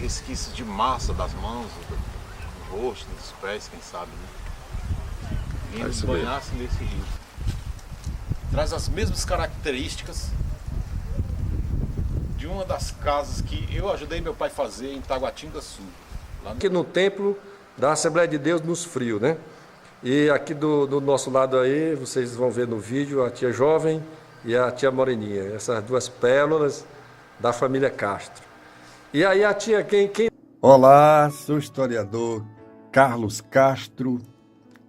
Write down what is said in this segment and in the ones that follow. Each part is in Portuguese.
resquícios de massa das mãos, do rosto, dos pés, quem sabe, né? E eles banhassem nesse rio. Traz as mesmas características de uma das casas que eu ajudei meu pai a fazer em Taguatinga Sul. Aqui no templo da Assembleia de Deus nos Frios, né? E aqui do nosso lado aí, vocês vão ver no vídeo a tia Jovem e a tia Moreninha, essas duas pérolas da família Castro. E aí a tia, quem... Olá, sou o historiador Carlos Castro.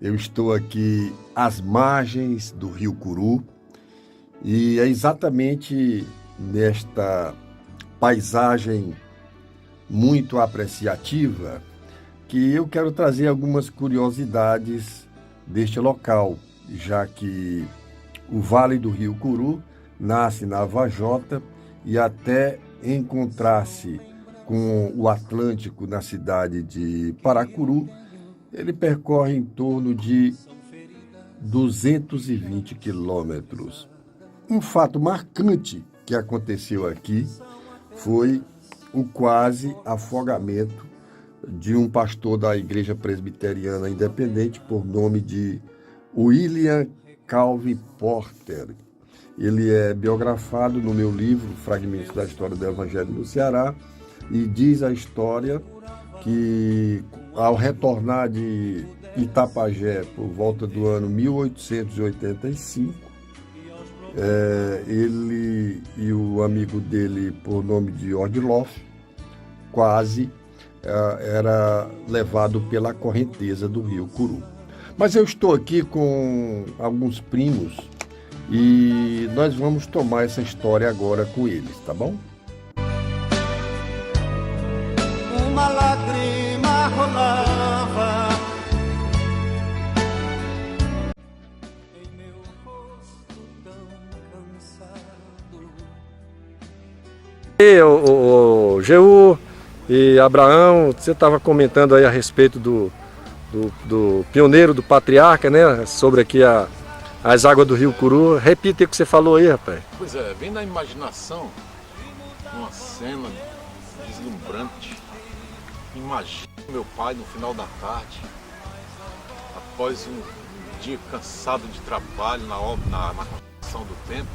Eu estou aqui às margens do Rio Curu e é exatamente nesta paisagem muito apreciativa que eu quero trazer algumas curiosidades deste local, já que o Vale do Rio Curu nasce na Vajota e até encontrar-se com o Atlântico na cidade de Paracuru, ele percorre em torno de 220 quilômetros. Um fato marcante que aconteceu aqui foi o quase afogamento de um pastor da Igreja Presbiteriana Independente por nome de William Calvin Porter. Ele é biografado no meu livro Fragmentos da História do Evangelho no Ceará e diz a história que, ao retornar de Itapajé por volta do ano 1885, ele e o amigo dele, por nome de Ordloff, quase era levado pela correnteza do rio Curu. Mas eu estou aqui com alguns primos e nós vamos tomar essa história agora com eles, tá bom? Uma lágrima rolava em meu rosto tão cansado. E o Jeú e Abraão, você estava comentando aí a respeito do pioneiro, do patriarca, né? Sobre aqui as águas do Rio Curu. Repita o que você falou aí, rapaz. Pois é, vem da imaginação uma cena deslumbrante. Imagina meu pai no final da tarde, após um dia cansado de trabalho na obra, na construção do templo.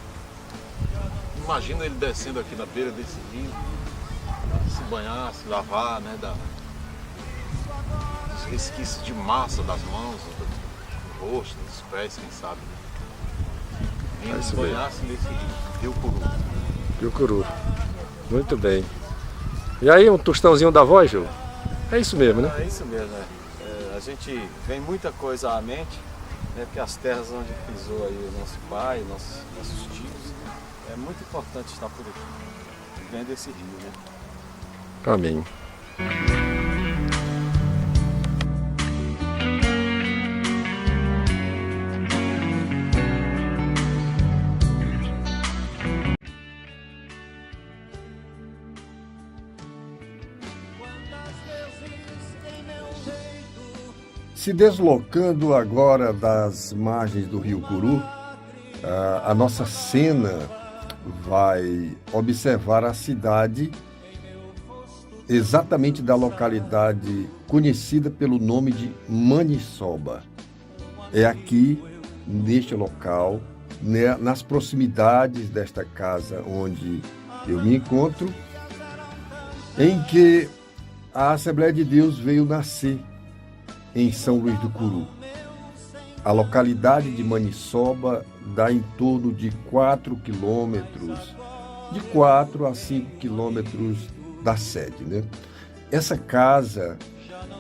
Imagina ele descendo aqui na beira desse rio, se banhar, se lavar, né, dos resquícios de massa das mãos, do rosto, dos pés, quem sabe. Né? E se banhasse nesse rio Curu. Rio Curu. Muito bem. E aí, um tostãozinho da voz, Ju? É isso mesmo, né? É isso mesmo, né? A gente vem muita coisa à mente, né? Porque as terras onde pisou aí o nosso pai, nossos tios, é muito importante estar por aqui, vendo esse rio, né? Amém. Se deslocando agora das margens do Rio Curu, a nossa cena vai observar a cidade exatamente da localidade conhecida pelo nome de Maniçoba. É aqui, neste local, né, nas proximidades desta casa onde eu me encontro, em que a Assembleia de Deus veio nascer em São Luís do Curu. A localidade de Maniçoba dá em torno de 4 quilômetros, de 4 a 5 quilômetros da sede, né? Essa casa,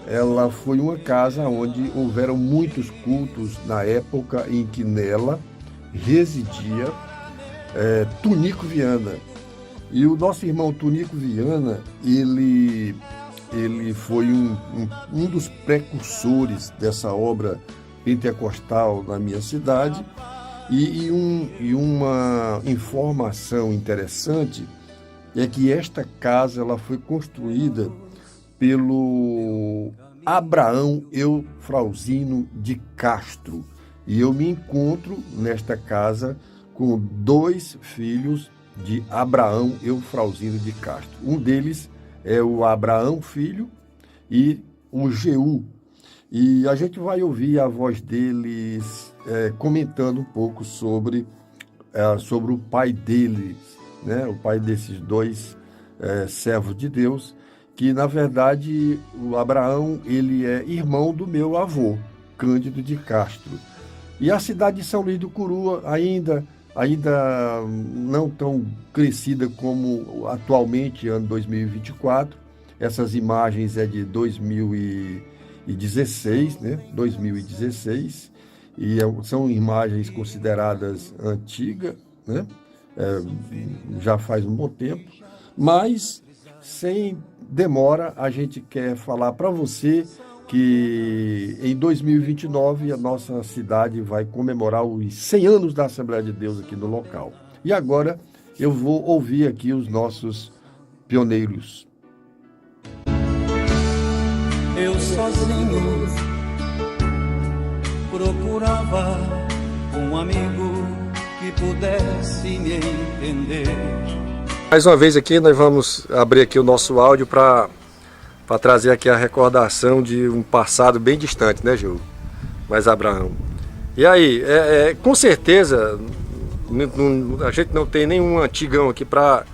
ela foi uma casa onde houveram muitos cultos na época em que nela residia Tunico Viana. E o nosso irmão Tunico Viana, ele foi um dos precursores dessa obra pentecostal na minha cidade. E uma informação interessante é que esta casa ela foi construída pelo Abraão Eufrauzino de Castro. E eu me encontro nesta casa com 2 filhos de Abraão Eufrauzino de Castro. Um deles é o Abraão filho e o Jeú. E a gente vai ouvir a voz deles comentando um pouco sobre o pai deles, né? O pai desses dois servos de Deus, que na verdade o Abraão ele é irmão do meu avô, Cândido de Castro. E a cidade de São Luís do Curu ainda não tão crescida como atualmente, ano 2024. Essas imagens é de 2016, né? 2016, e são imagens consideradas antigas, né? Já faz um bom tempo, mas sem demora a gente quer falar para você que em 2029 a nossa cidade vai comemorar os 100 anos da Assembleia de Deus aqui no local. E agora eu vou ouvir aqui os nossos pioneiros. Eu sozinho procurava um amigo que pudesse me entender. Mais uma vez aqui nós vamos abrir aqui o nosso áudio para trazer aqui a recordação de um passado bem distante, né, Gil? Mas Abraão. E aí, com certeza, a gente não tem nenhum antigão aqui para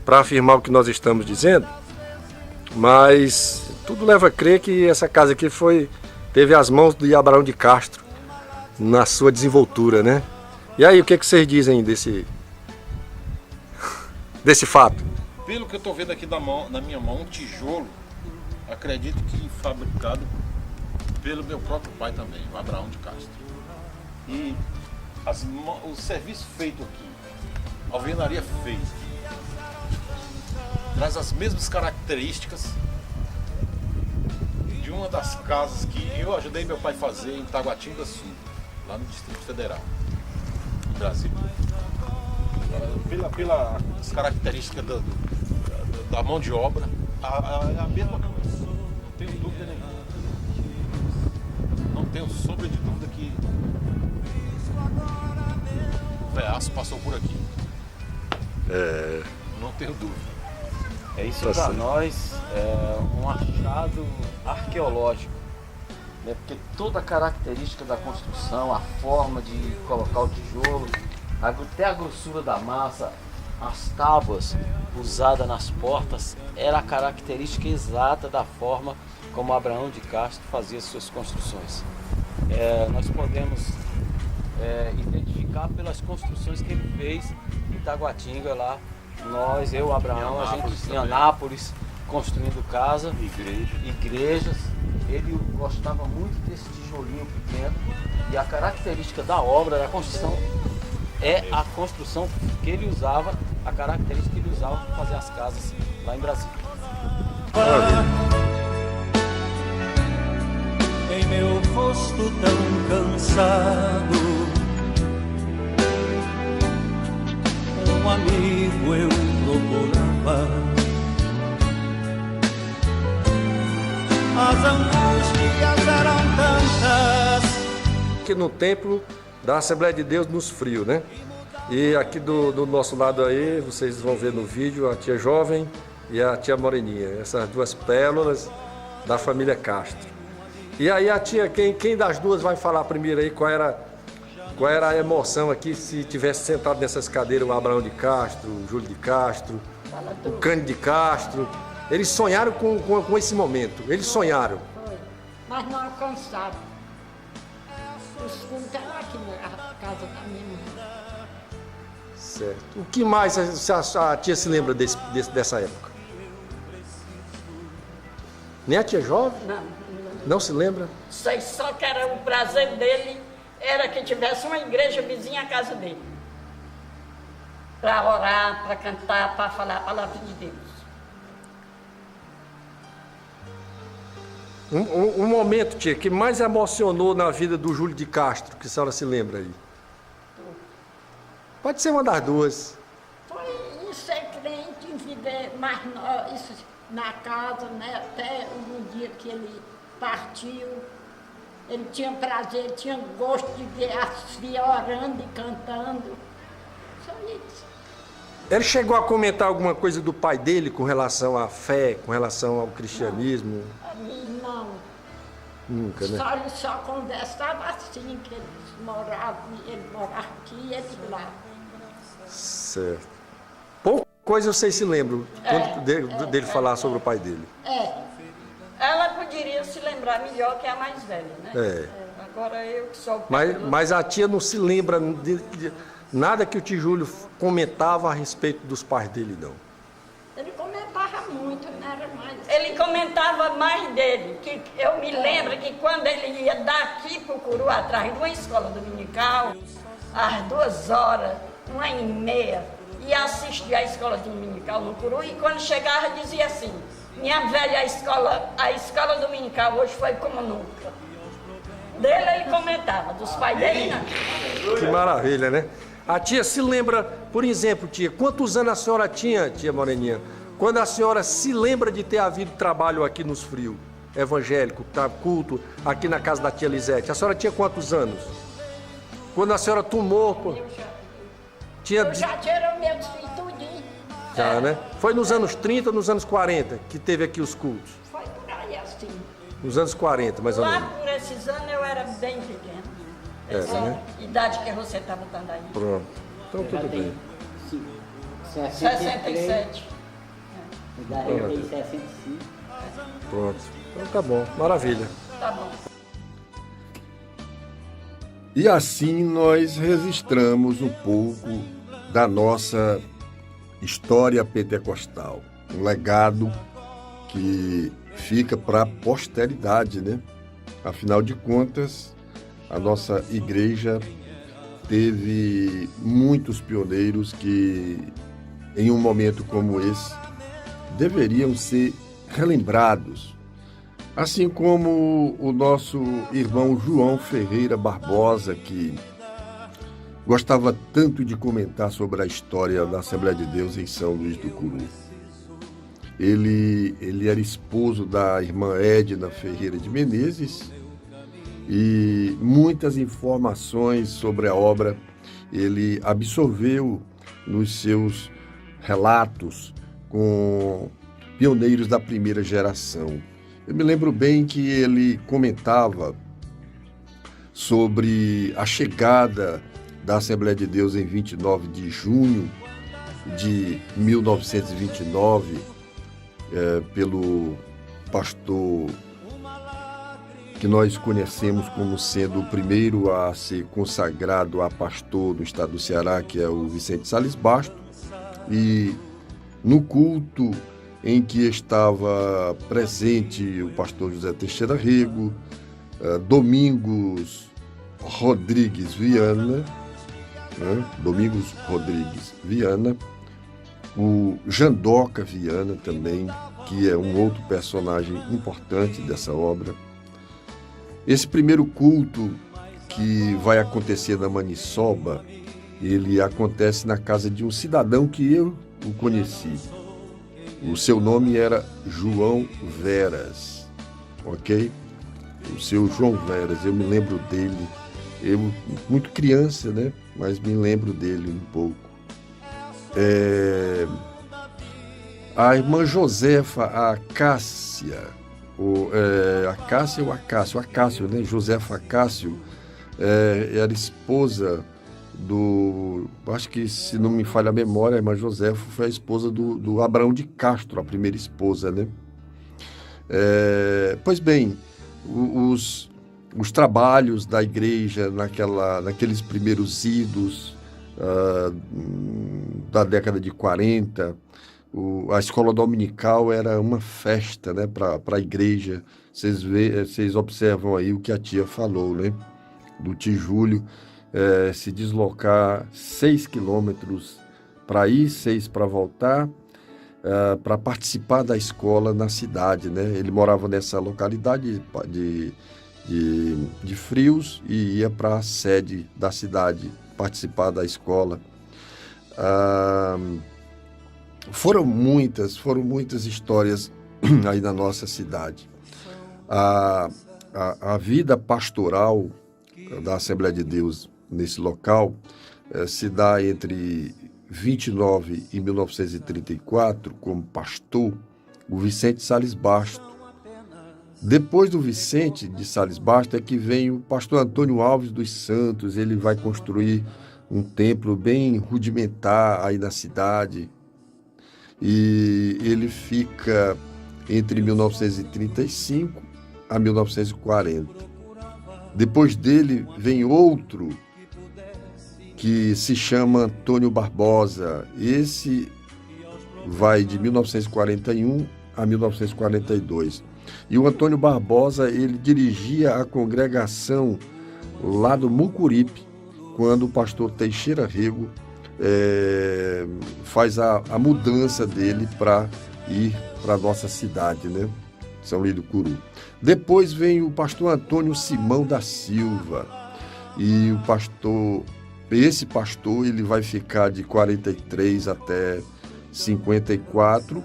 afirmar o que nós estamos dizendo, mas tudo leva a crer que essa casa aqui teve as mãos de Abraão de Castro na sua desenvoltura, né? E aí, o que vocês dizem desse fato? Pelo que eu estou vendo aqui na minha mão, um tijolo, acredito que fabricado pelo meu próprio pai também, o Abraão de Castro. E o serviço feito aqui, a alvenaria feita, traz as mesmas características de uma das casas que eu ajudei meu pai a fazer em Taguatinga Sul, lá no Distrito Federal, no Brasil. Pelas características da mão de obra, é a mesma coisa. Não tenho dúvida nenhuma. Não tenho sombra de dúvida que o Veaço passou por aqui. Não tenho dúvida. Isso para nós é um achado arqueológico, né? Porque toda a característica da construção, a forma de colocar o tijolo, até a grossura da massa, as tábuas usadas nas portas, era a característica exata da forma como Abraão de Castro fazia suas construções. Nós podemos identificar pelas construções que ele fez em Taguatinga lá. Eu, Abraão, a gente em Anápolis, construindo casa, igrejas. Ele gostava muito desse tijolinho pequeno, e a característica da obra, da construção, a construção que ele usava, a característica que ele usava para fazer as casas lá em Brasília. Em meu rosto tão cansado, um amigo eu procurava. As angústias eram tantas. Aqui no templo da Assembleia de Deus nos Frios, né? E aqui do nosso lado aí, vocês vão ver no vídeo a tia Jovem e a tia Moreninha, essas duas pérolas da família Castro. E aí a tia, quem das duas vai falar primeiro aí qual era a emoção aqui se tivesse sentado nessas cadeiras o Abraão de Castro, o Júlio de Castro, o Cândido de Castro? Eles sonharam com esse momento, eles sonharam. Foi, mas não alcançaram. Os fundos eram aqui na casa da minha mãe. Certo. O que mais a tia se lembra dessa época? Nem a tia Jovem? Não. Não se lembra? Sei só que era o prazer dele, era que tivesse uma igreja vizinha à casa dele. Para orar, para cantar, para falar a palavra de Deus. Um momento, tia, que mais emocionou na vida do Júlio de Castro, que a senhora se lembra aí? Pode ser uma das duas. Foi em ser crente, em viver mais isso na casa, né? Até o dia que ele partiu. Ele tinha prazer, tinha gosto de ver as filhas orando e cantando. Só isso. Ele chegou a comentar alguma coisa do pai dele com relação à fé, com relação ao cristianismo? Não, Nunca, né? só conversava assim, que eles moravam, ele morava aqui e ele lá. Certo. Pouca coisa vocês se lembram dele falar sobre o pai dele. Ela poderia se lembrar melhor que a mais velha, né? É. Agora eu que sou... Mas a tia não se lembra de nada que o tio Júlio comentava a respeito dos pais dele, não. Ele comentava muito, não era mais. Ele comentava mais dele, que eu me lembro que quando ele ia daqui para o Curu, atrás de uma escola dominical, às 2h, 1h30, ia assistir a escola dominical no Curu, e quando chegava dizia assim: minha velha, a escola dominical hoje foi como nunca. Dele ele comentava, dos pais dele não. Que maravilha, né? A tia se lembra, por exemplo, tia, quantos anos a senhora tinha, tia Moreninha, quando a senhora se lembra de ter havido trabalho aqui nos Frios, evangélico, culto, aqui na casa da tia Lisete? A senhora tinha quantos anos? Quando a senhora tomou... Eu já tinha meus filhos tudinho. Já, né? Foi nos anos 30 ou nos anos 40 que teve aqui os cultos? Foi por aí assim. Nos anos 40, mais ou menos. Lá por esses anos eu era bem pequena. Essa né? idade que você estava dando aí. Pronto. Então tudo bem. 67. Daí eu tenho 65. Pronto. Então tá bom. Maravilha. Tá bom. E assim nós registramos um pouco da nossa história pentecostal. Um legado que fica para a posteridade, né? Afinal de contas, a nossa igreja teve muitos pioneiros que, em um momento como esse, deveriam ser relembrados. Assim como o nosso irmão João Ferreira Barbosa, que gostava tanto de comentar sobre a história da Assembleia de Deus em São Luís do Curu. Ele era esposo da irmã Edna Ferreira de Menezes e muitas informações sobre a obra ele absorveu nos seus relatos com pioneiros da primeira geração. Eu me lembro bem que ele comentava sobre a chegada da Assembleia de Deus em 29 de junho de 1929, pelo pastor que nós conhecemos como sendo o primeiro a ser consagrado a pastor no estado do Ceará, que é o Vicente Sales Basto, e no culto em que estava presente o pastor José Teixeira Rego, Domingos Rodrigues Viana, o Jandoca Viana também, que é um outro personagem importante dessa obra. Esse primeiro culto que vai acontecer na Maniçoba, ele acontece na casa de um cidadão que eu o conheci. O seu nome era João Veras, ok? O seu João Veras, eu me lembro dele, eu muito criança, né? Mas me lembro dele um pouco. A irmã Josefa Acácia, Acácio, né? Josefa Acácio, era esposa acho que, se não me falha a memória, a irmã Josefa foi a esposa do Abraão de Castro, a primeira esposa, né? Pois bem, os trabalhos da igreja naqueles primeiros idos da década de 40, a escola dominical era uma festa, né, para a igreja. Vocês observam aí o que a tia falou, né? Do tio Júlio se deslocar 6 quilômetros para ir, 6 para voltar, para participar da escola na cidade, né? Ele morava nessa localidade de Frios e ia para a sede da cidade participar da escola. Foram muitas histórias aí na nossa cidade. A vida pastoral da Assembleia de Deus nesse local se dá entre 29 e 1934, como pastor, o Vicente Sales Basto. Depois do Vicente de Sales Basto é que vem o pastor Antônio Alves dos Santos. Ele vai construir um templo bem rudimentar aí na cidade. E ele fica entre 1935 a 1940. Depois dele vem outro que se chama Antônio Barbosa. Esse vai de 1941 a 1942. E o Antônio Barbosa, ele dirigia a congregação lá do Mucuripe, quando o pastor Teixeira Rego faz a mudança dele para ir para a nossa cidade, né? São Luís do Curu. Depois vem o pastor Antônio Simão da Silva. E esse pastor ele vai ficar de 43 até 54,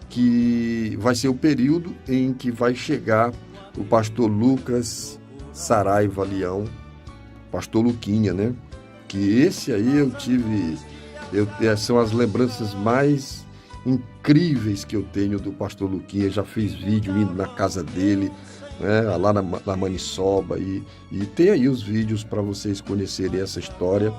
que vai ser o período em que vai chegar o pastor Lucas Saraiva Leão, pastor Luquinha, né? Que esse aí são as lembranças mais incríveis que eu tenho do pastor Luquinha. Já fiz vídeo indo na casa dele, né, lá na Maniçoba, e tem aí os vídeos para vocês conhecerem essa história.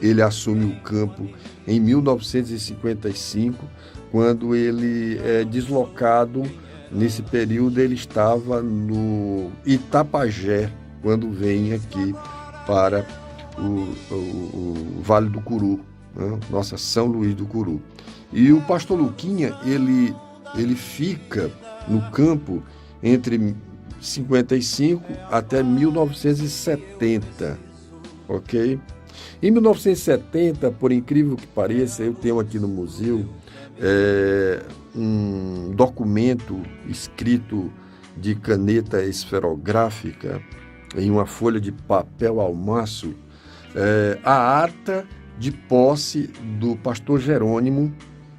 Ele assume o campo em 1955, quando ele é deslocado. Nesse período ele estava no Itapajé, quando vem aqui para o Vale do Curu, né? Nossa São Luís do Curu. E o pastor Luquinha, ele fica no campo entre 55 até 1970, ok? Em 1970, por incrível que pareça, eu tenho aqui no museu um documento escrito de caneta esferográfica em uma folha de papel almaço, a ata de posse do pastor Jerônimo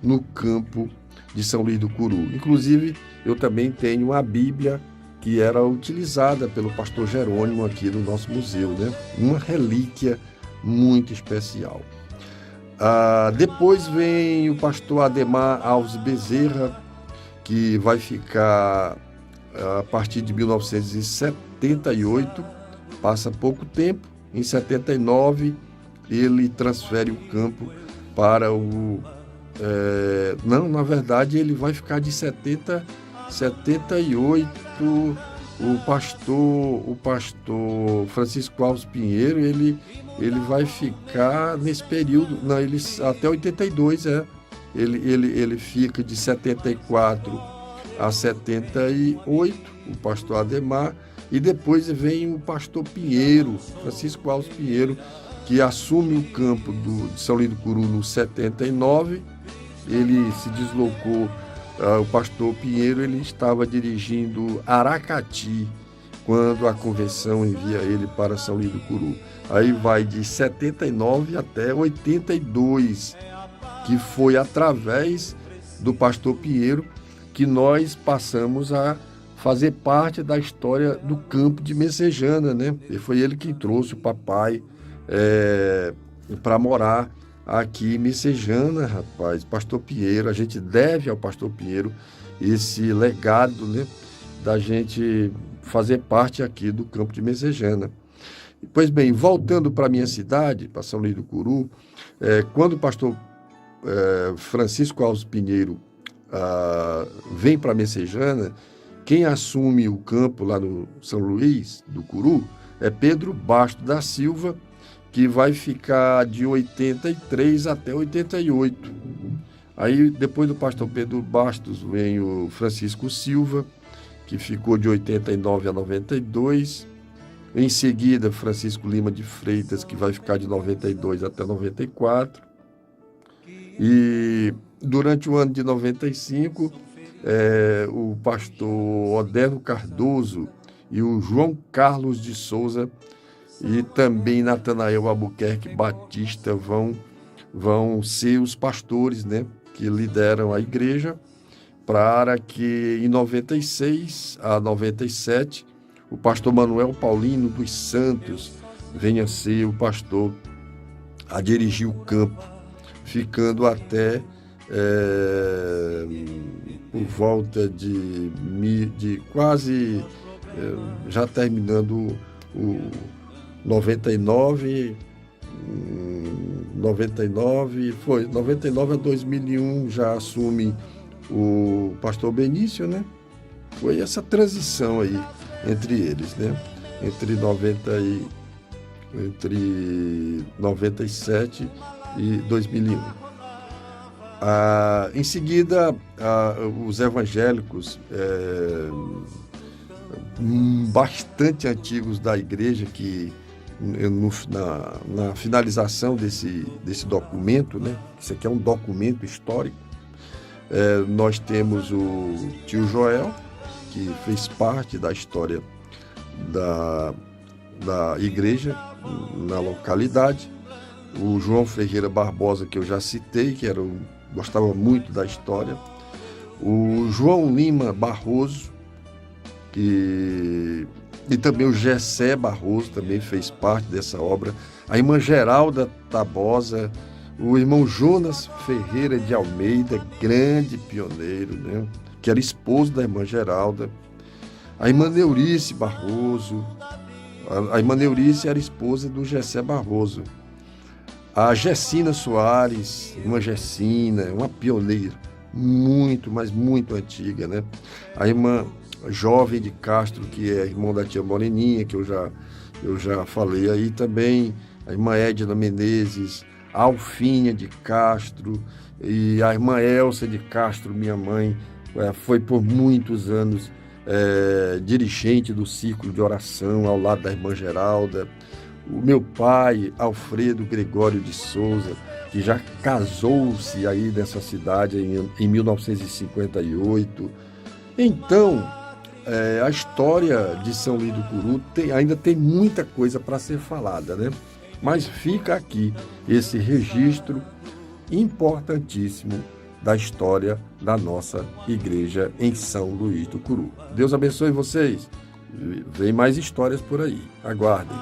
no campo de São Luís do Curu. Inclusive, eu também tenho a Bíblia que era utilizada pelo pastor Jerônimo aqui no nosso museu, né? Uma relíquia muito especial. Depois vem o pastor Ademar Alves Bezerra, que vai ficar a partir de 1978, passa pouco tempo. Em 79, ele transfere o campo para na verdade, ele vai ficar de 78, o pastor Francisco Alves Pinheiro, ele vai ficar nesse período, até 82, ele fica de 74 a 78, o pastor Ademar, e depois vem o pastor Pinheiro, Francisco Alves Pinheiro, que assume o campo de São Luís do Curu no 79. Ele se deslocou, o pastor Pinheiro, ele estava dirigindo Aracati, quando a convenção envia ele para São Luís do Curu. Aí vai de 79 até 82, que foi através do pastor Pinheiro que nós passamos a fazer parte da história do campo de Messejana, né? E foi ele que trouxe o papai para morar aqui em Messejana, rapaz. Pastor Pinheiro, a gente deve ao pastor Pinheiro esse legado, né, da gente fazer parte aqui do campo de Messejana. Pois bem, voltando para a minha cidade, para São Luís do Curu, quando o pastor Francisco Alves Pinheiro vem para Messejana, quem assume o campo lá no São Luís do Curu é Pedro Basto da Silva, que vai ficar de 83 até 88. Aí, depois do pastor Pedro Bastos, vem o Francisco Silva, que ficou de 89 a 92. Em seguida, Francisco Lima de Freitas, que vai ficar de 92 até 94. E durante o ano de 95, o pastor Oderno Cardoso e o João Carlos de Souza e também Natanael Albuquerque Batista vão ser os pastores, né, que lideram a igreja, para que em 96 a 97 o pastor Manuel Paulino dos Santos venha ser o pastor a dirigir o campo. ficando até por volta de quase, já terminando o 99 a 2001, já assume o pastor Benício, né? Foi essa transição aí entre eles, né? Entre 97 e 2001. Em seguida, os evangélicos bastante antigos da igreja, que na finalização desse documento, né? Isso aqui é um documento histórico. Nós temos o tio Joel, que fez parte da história da igreja na localidade. O João Ferreira Barbosa, que eu já citei, que gostava muito da história. O João Lima Barroso, e também o Gessé Barroso também fez parte dessa obra. A irmã Geralda Tabosa, o irmão Jonas Ferreira de Almeida, grande pioneiro, né? Que era esposo da irmã Geralda. A irmã Neurice Barroso, a irmã Neurice era esposa do Gessé Barroso. A Gessina Soares, irmã Gessina, uma pioneira, muito, mas muito antiga, né? A irmã Jovem de Castro, que é irmão da tia Moreninha, que eu já falei aí também. A irmã Edna Menezes, a Alfinha de Castro e a irmã Elsa de Castro, minha mãe, foi por muitos anos dirigente do círculo de oração ao lado da irmã Geralda. O meu pai, Alfredo Gregório de Souza, que já casou-se aí nessa cidade em 1958. Então, a história de São Luís do Curu ainda tem muita coisa para ser falada, né? Mas fica aqui esse registro importantíssimo da história da nossa igreja em São Luís do Curu. Deus abençoe vocês. Vem mais histórias por aí. Aguardem.